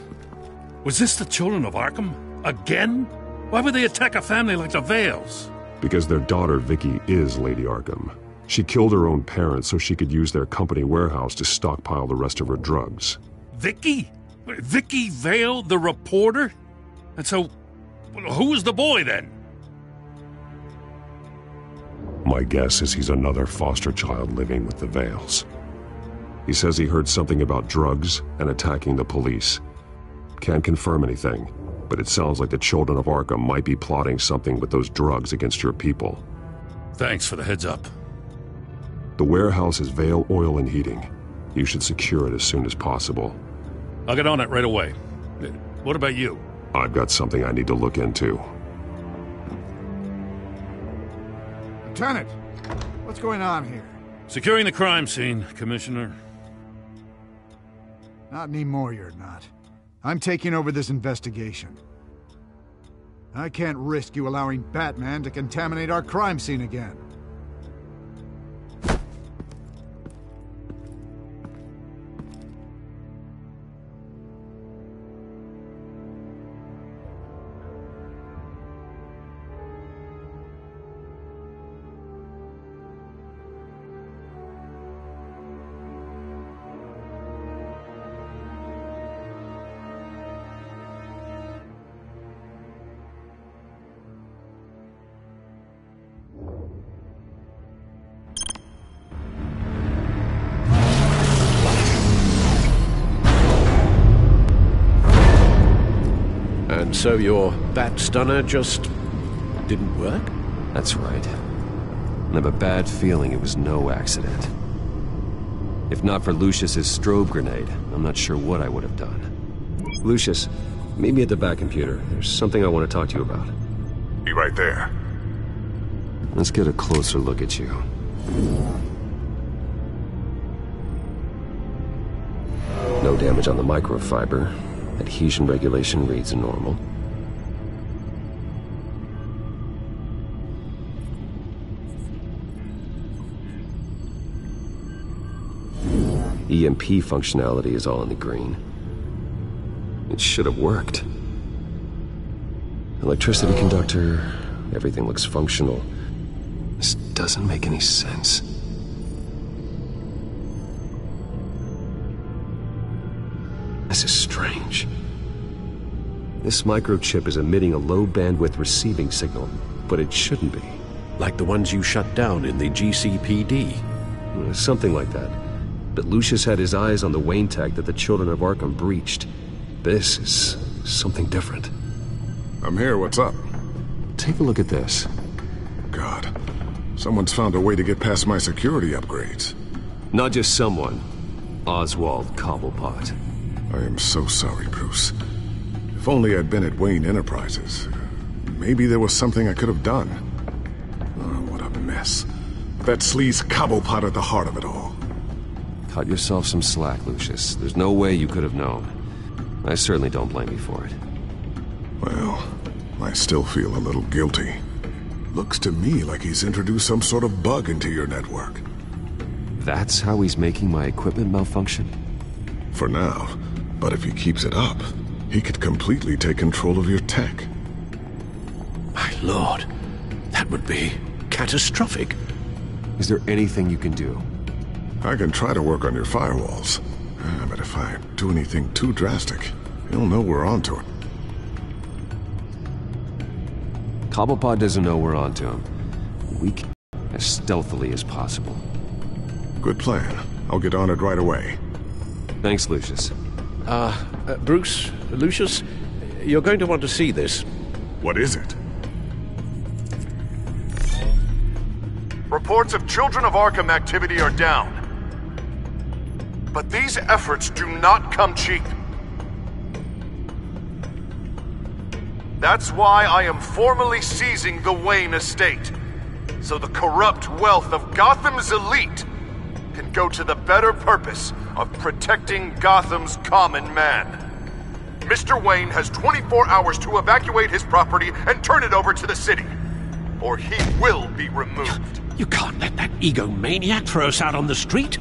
Was this the children of Arkham? Again? Why would they attack a family like the Vales? Because their daughter, Vicky, is Lady Arkham. She killed her own parents so she could use their company warehouse to stockpile the rest of her drugs. Vicky? Vicky Vale, the reporter? And so, who was the boy then? My guess is he's another foster child living with the Vales. He says he heard something about drugs and attacking the police. Can't confirm anything, but it sounds like the children of Arkham might be plotting something with those drugs against your people. Thanks for the heads up. The warehouse is Vale Oil and Heating. You should secure it as soon as possible. I'll get on it right away. What about you? I've got something I need to look into. Lieutenant, what's going on here? Securing the crime scene, Commissioner. Not anymore, you're not. I'm taking over this investigation. I can't risk you allowing Batman to contaminate our crime scene again. And so your bat stunner just didn't work? That's right. I have a bad feeling it was no accident. If not for Lucius's strobe grenade, I'm not sure what I would have done. Lucius, meet me at the back computer. There's something I want to talk to you about. Be right there. Let's get a closer look at you. No damage on the microfiber. Adhesion regulation reads normal. EMP functionality is all in the green. It should have worked. Electricity conductor, everything looks functional. This doesn't make any sense. This is strange. This microchip is emitting a low-bandwidth receiving signal, but it shouldn't be. Like the ones you shut down in the GCPD? Something like that. But Lucius had his eyes on the Wayne tech that the children of Arkham breached. This is something different. I'm here, what's up? Take a look at this. God, someone's found a way to get past my security upgrades. Not just someone. Oswald Cobblepot. I am so sorry, Bruce. If only I'd been at Wayne Enterprises. Maybe there was something I could have done. Oh, what a mess. That sleaze Cobblepot at the heart of it all. Cut yourself some slack, Lucius. There's no way you could have known. I certainly don't blame you for it. Well, I still feel a little guilty. Looks to me like he's introduced some sort of bug into your network. That's how he's making my equipment malfunction? For now. But if he keeps it up, he could completely take control of your tech. I Good Lord. That would be catastrophic. Is there anything you can do? I can try to work on your firewalls. But if I do anything too drastic, he'll know we're onto it. Cobblepot doesn't know we're onto him. We can as stealthily as possible. Good plan. I'll get on it right away. Thanks, Lucius. Bruce, Lucius, you're going to want to see this. What is it? Reports of Children of Arkham activity are down. But these efforts do not come cheap. That's why I am formally seizing the Wayne estate, so the corrupt wealth of Gotham's elite can go to the better purpose of protecting Gotham's common man. Mr. Wayne has 24 hours to evacuate his property and turn it over to the city, or he will be removed. You can't let that egomaniac throw us out on the street.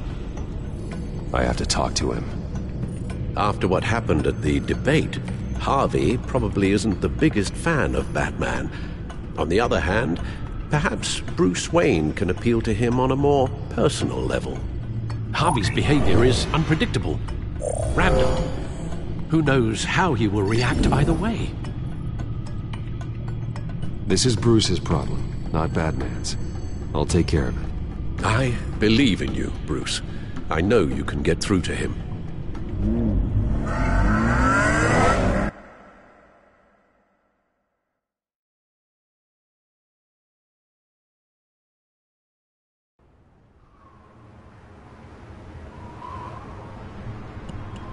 I have to talk to him. After what happened at the debate, Harvey probably isn't the biggest fan of Batman. On the other hand, perhaps Bruce Wayne can appeal to him on a more personal level. Harvey's behavior is unpredictable, random. Who knows how he will react either way? This is Bruce's problem, not Batman's. I'll take care of it. I believe in you, Bruce. I know you can get through to him.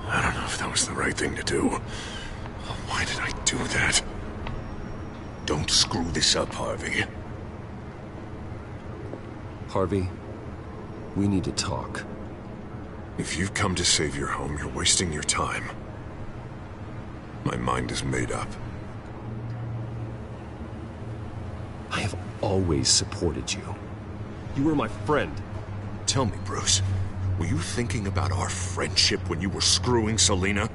I don't know if that was the right thing to do. Why did I do that? Don't screw this up, Harvey. Harvey, we need to talk. If you've come to save your home, you're wasting your time. My mind is made up. I have always supported you. You were my friend. Tell me, Bruce, were you thinking about our friendship when you were screwing Selina?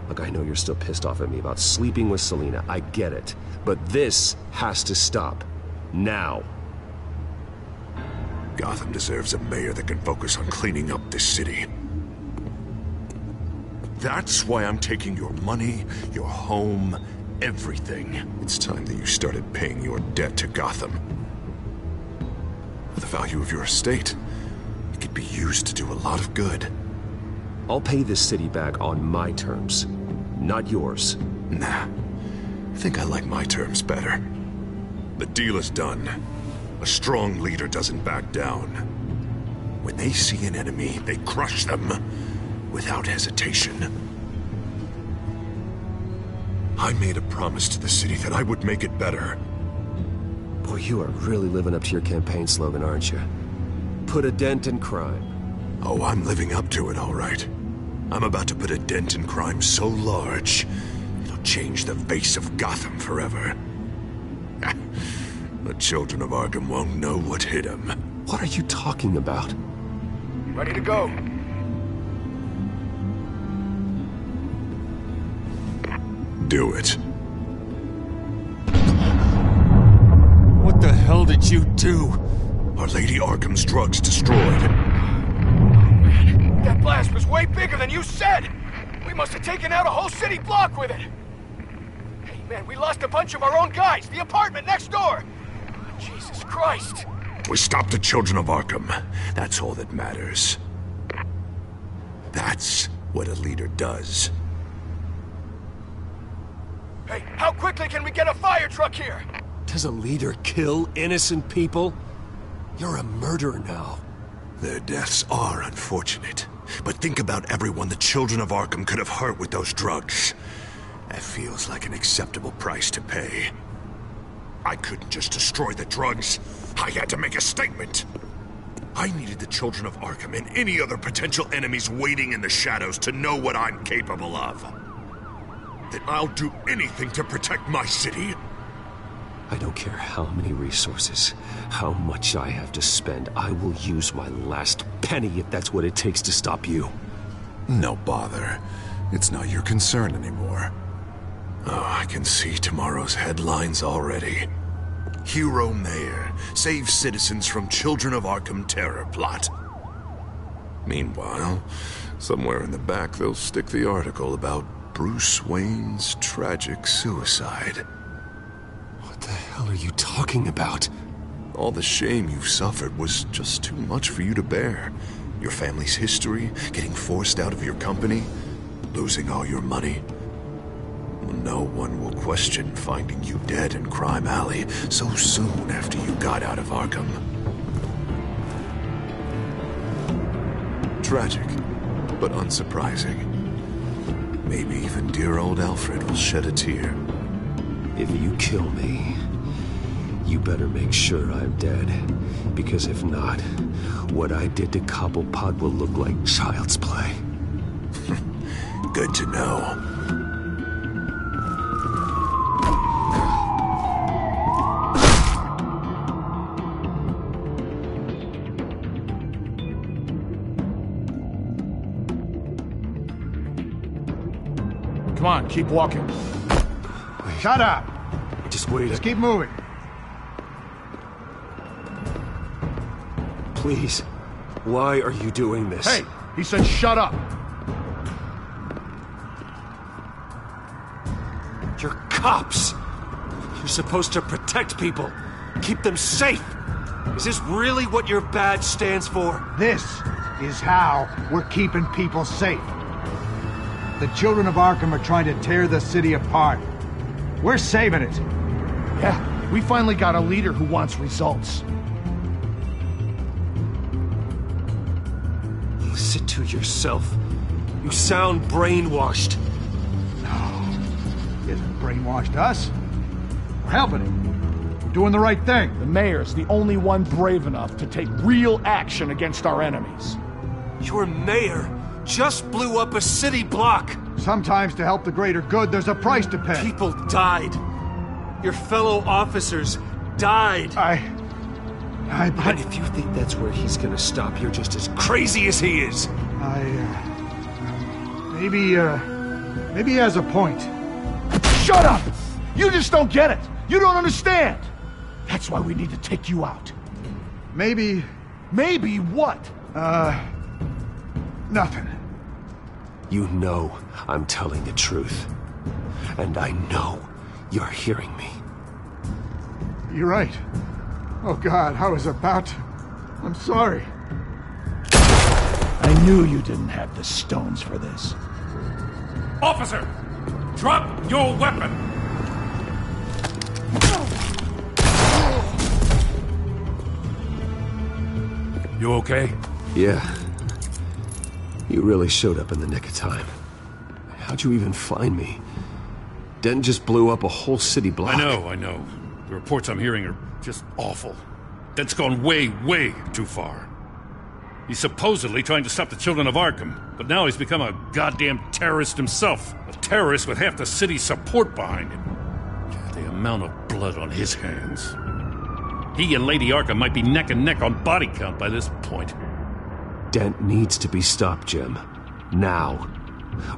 Look, I know you're still pissed off at me about sleeping with Selina. I get it. But this has to stop. Now. Gotham deserves a mayor that can focus on cleaning up this city. That's why I'm taking your money, your home, everything. It's time that you started paying your debt to Gotham. For the value of your estate, it could be used to do a lot of good. I'll pay this city back on my terms, not yours. Nah. I think I like my terms better. The deal is done. A strong leader doesn't back down. When they see an enemy, they crush them without hesitation. I made a promise to the city that I would make it better. Boy, you are really living up to your campaign slogan, aren't you? Put a dent in crime. Oh, I'm living up to it, all right. I'm about to put a dent in crime so large, it'll change the face of Gotham forever. The children of Arkham won't know what hit them. What are you talking about? Ready to go. Do it. What the hell did you do? Our Lady Arkham's drugs destroyed. That blast was way bigger than you said! We must have taken out a whole city block with it! Hey man, we lost a bunch of our own guys! The apartment next door! Jesus Christ! We stopped the children of Arkham. That's all that matters. That's what a leader does. Hey, how quickly can we get a fire truck here? Does a leader kill innocent people? You're a murderer now. Their deaths are unfortunate. But think about everyone the children of Arkham could have hurt with those drugs. That feels like an acceptable price to pay. I couldn't just destroy the drugs. I had to make a statement. I needed the children of Arkham and any other potential enemies waiting in the shadows to know what I'm capable of. That I'll do anything to protect my city. I don't care how many resources, how much I have to spend. I will use my last penny if that's what it takes to stop you. No bother. It's not your concern anymore. Oh, I can see tomorrow's headlines already. Hero Mayor saves citizens from Children of Arkham terror plot. Meanwhile, somewhere in the back they'll stick the article about Bruce Wayne's tragic suicide. What the hell are you talking about? All the shame you've suffered was just too much for you to bear. Your family's history, getting forced out of your company, losing all your money. No one will question finding you dead in Crime Alley so soon after you got out of Arkham. Tragic, but unsurprising. Maybe even dear old Alfred will shed a tear. If you kill me, you better make sure I'm dead. Because if not, what I did to Cobblepot will look like child's play. Good to know. Come on, keep walking. Shut up! Just wait. Just keep moving. Please, why are you doing this? Hey, he said shut up! You're cops! You're supposed to protect people, keep them safe! Is this really what your badge stands for? This is how we're keeping people safe. The children of Arkham are trying to tear the city apart. We're saving it. Yeah, we finally got a leader who wants results. Listen to yourself. You sound brainwashed. No, he hasn't brainwashed us. We're helping him. We're doing the right thing. The mayor's the only one brave enough to take real action against our enemies. Your mayor just blew up a city block. Sometimes to help the greater good, there's a price to pay. People died. Your fellow officers died. But if you think that's where he's gonna stop, you're just as crazy as he is. Maybe he has a point. Shut up! You just don't get it. You don't understand. That's why we need to take you out. Maybe what? Nothing. You know I'm telling the truth. And I know you're hearing me. You're right. Oh God, I was about to... I'm sorry. I knew you didn't have the stones for this. Officer! Drop your weapon! You okay? Yeah. You really showed up in the nick of time. How'd you even find me? Dent just blew up a whole city block. I know. The reports I'm hearing are just awful. Dent's gone way, way too far. He's supposedly trying to stop the children of Arkham, but now he's become a goddamn terrorist himself. A terrorist with half the city's support behind him. The amount of blood on his hands. He and Lady Arkham might be neck and neck on body count by this point. Dent needs to be stopped, Jim. Now.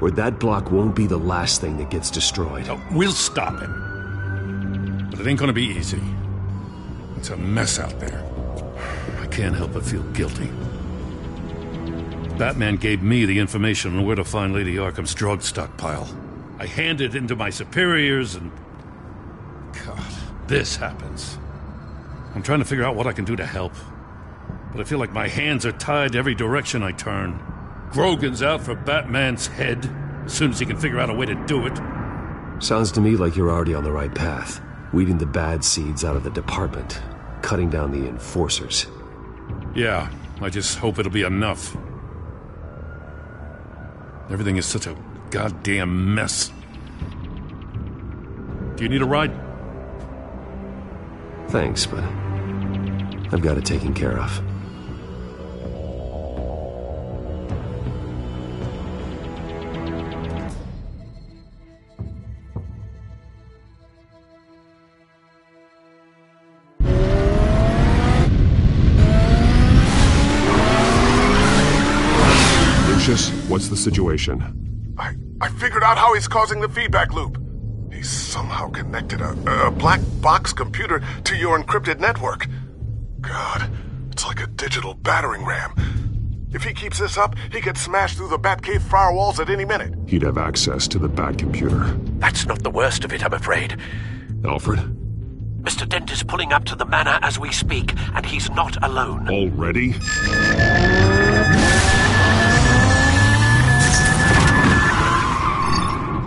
Or that block won't be the last thing that gets destroyed. We'll stop him. But it ain't gonna be easy. It's a mess out there. I can't help but feel guilty. Batman gave me the information on where to find Lady Arkham's drug stockpile. I handed it into my superiors and... God, this happens. I'm trying to figure out what I can do to help. But I feel like my hands are tied every direction I turn. Grogan's out for Batman's head, as soon as he can figure out a way to do it. Sounds to me like you're already on the right path. Weeding the bad seeds out of the department. Cutting down the enforcers. Yeah, I just hope it'll be enough. Everything is such a goddamn mess. Do you need a ride? Thanks, but I've got it taken care of. What's the situation? I figured out how he's causing the feedback loop. He He's somehow connected a black box computer to your encrypted network. God, it's like a digital battering ram. If he keeps this up, he could smash through the Batcave firewalls at any minute. He'd have access to the Bat computer. That's not the worst of it, I'm afraid. Alfred? Mr. Dent is pulling up to the manor as we speak, and he's not alone. Already?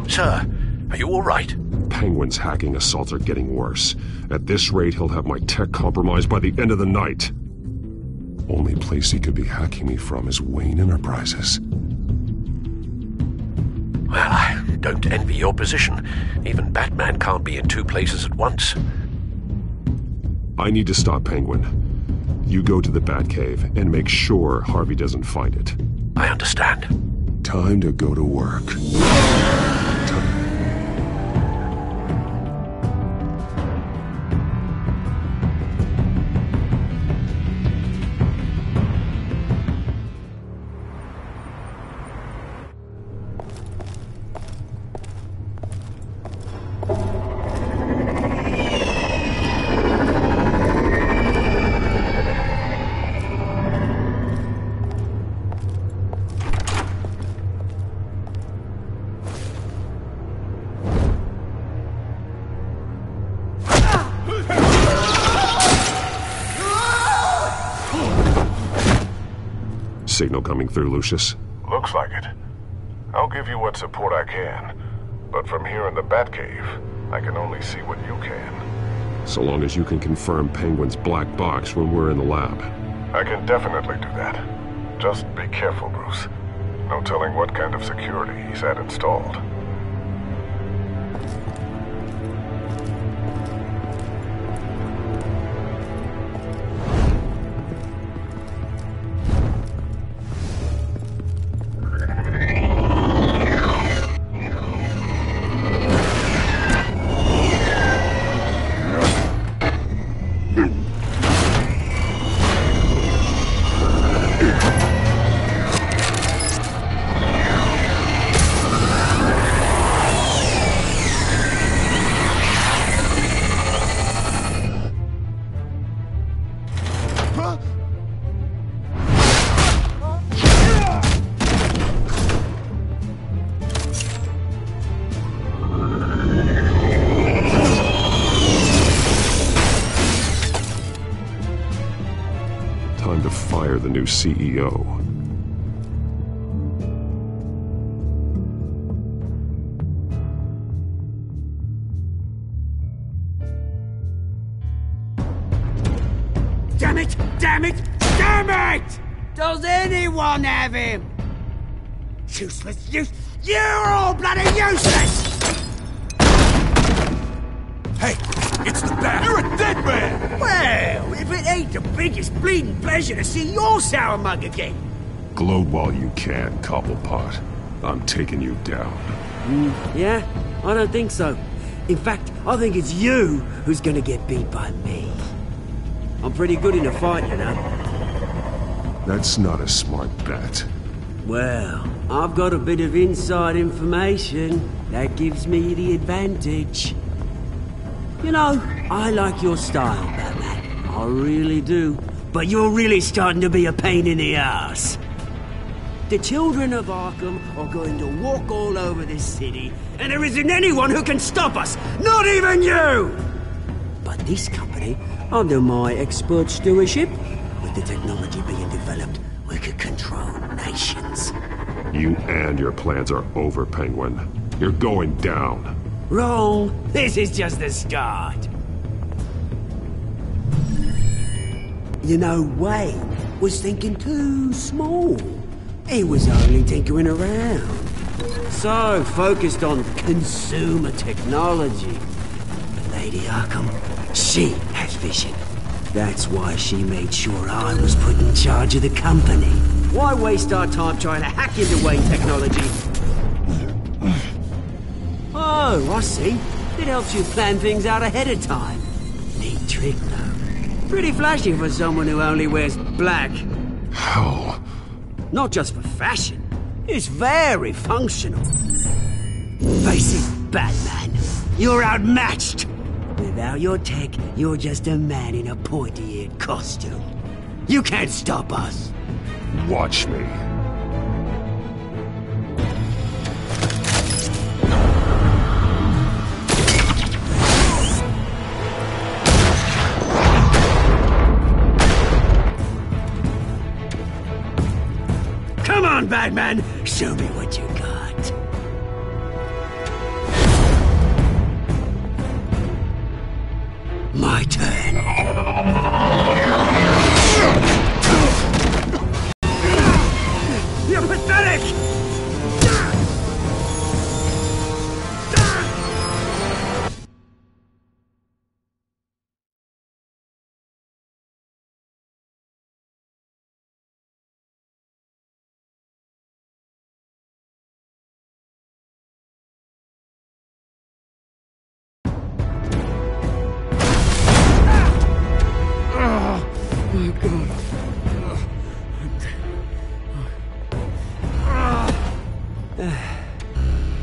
Sir, are you all right? Penguin's hacking assaults are getting worse. At this rate, he'll have my tech compromised by the end of the night. Only place he could be hacking me from is Wayne Enterprises. Well, I don't envy your position. Even Batman can't be in two places at once. I need to stop Penguin. You go to the Batcave and make sure Harvey doesn't find it. I understand. Time to go to work. Signal coming through, Lucius. Looks like it. I'll give you what support I can. But from here in the Batcave, I can only see what you can. So long as you can confirm Penguin's black box when we're in the lab. I can definitely do that. Just be careful, Bruce. No telling what kind of security he's had installed. Time to fire the new CEO. Damn it! Damn it! Damn it! Does anyone have him? Useless, you're all bloody useless! Hey, it's the Bat! You're a dead man! Well, if it ain't the biggest bleeding pleasure to see your sour mug again. Gloat while you can, Cobblepot. I'm taking you down. Yeah? I don't think so. In fact, I think it's you who's gonna get beat by me. I'm pretty good in a fight, you know. That's not a smart bet. Well, I've got a bit of inside information that gives me the advantage. You know, I like your style, Batman. I really do. But you're really starting to be a pain in the ass. The children of Arkham are going to walk all over this city, and there isn't anyone who can stop us! Not even you! But this company, under my expert stewardship, with the technology being developed, we could control nations. You and your plans are over, Penguin. You're going down. Wrong. This is just the start. You know, Wayne was thinking too small. He was only tinkering around. So focused on consumer technology. But Lady Arkham, she has vision. That's why she made sure I was put in charge of the company. Why waste our time trying to hack into Wayne technology? Oh, I see. It helps you plan things out ahead of time. Neat trick, though. Pretty flashy for someone who only wears black. How? Not just for fashion. It's very functional. Face it, Batman. You're outmatched! Without your tech, you're just a man in a pointy-eared costume. You can't stop us! Watch me. Come on, Batman! Show me what you got. My turn. You're pathetic!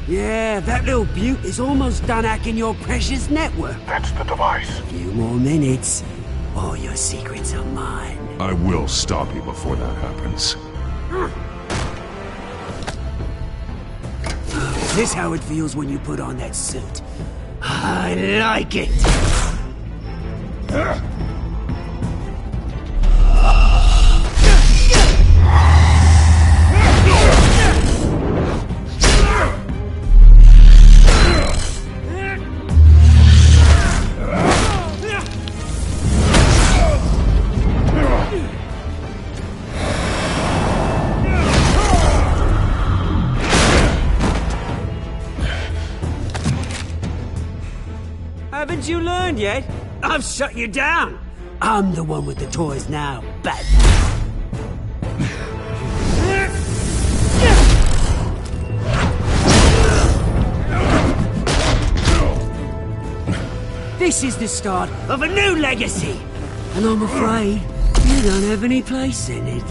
Yeah, that little beaut is almost done hacking your precious network. That's the device. A few more minutes, all your secrets are mine. I will stop you before that happens. Is this how it feels when you put on that suit? I like it! Haven't you learned yet? I've shut you down. I'm the one with the toys now, Batman. This is the start of a new legacy, and I'm afraid you don't have any place in it.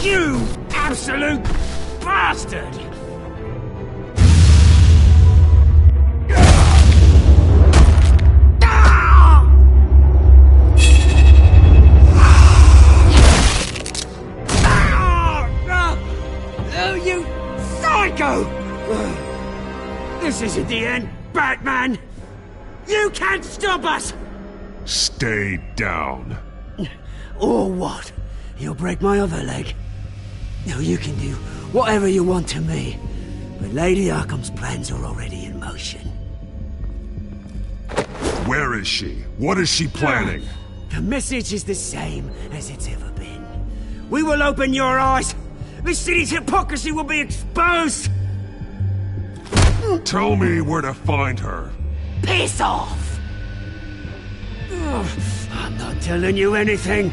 You absolute bastard! Oh, you psycho! This isn't the end, Batman! You can't stop us! Stay down. Or what? You'll break my other leg. No, you can do whatever you want to me. But Lady Arkham's plans are already in motion. Where is she? What is she planning? The message is the same as it's ever been. We will open your eyes. The city's hypocrisy will be exposed. Tell me where to find her. Piss off! I'm not telling you anything.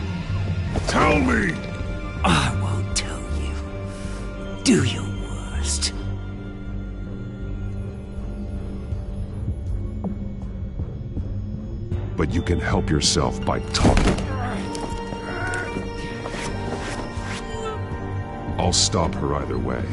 Tell me! I won't tell you. Do your worst. But you can help yourself by talking. I'll stop her either way.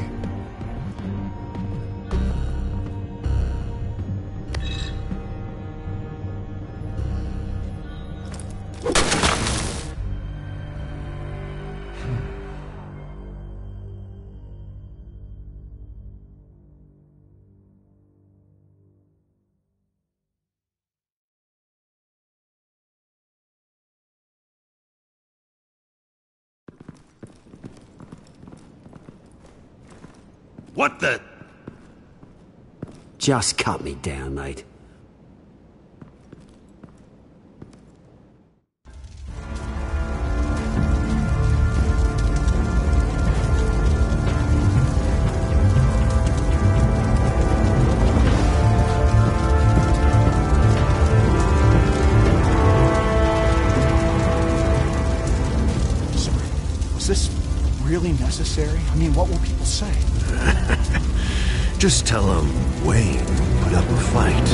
What the... Just cut me down, mate. Was this really necessary? I mean, what will people say? Just tell them Wayne put up a fight.